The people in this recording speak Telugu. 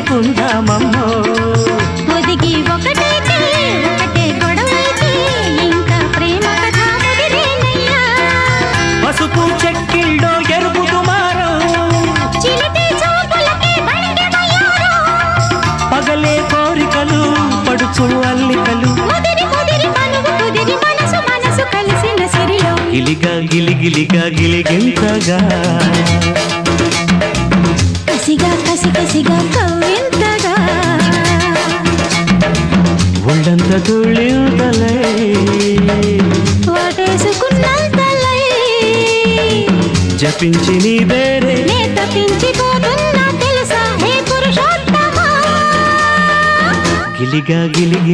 చేసుకుందామమ్మో ఒదిగి ఒకటే గొడవైతే ఇంకా ప్రేమ కథ ముదిరేనయ్యా పసుపు చెక్కిళ్ళో ఎరుపు దుమారం చిలిపి చూపులకి బండి మయూరం పగలే కోరికలు పడుచు అల్లికలు ముదిరి ముదిరి మనువు కుదిరి మనసు మనసు కలిసిన సిరిలో గిలిగా గిలిగిలిగా గిలిగింతగా కసిగా కసి కసిగా కవ్వింతగా ఒళ్ళంత తుళ్ళింతలై వాటేసుకున్నంతలై జపించి నీ పేరే నే తప్పించిపోతున్నా తెలుసా హే పురుషోత్తమా గిలిగా గిలిగి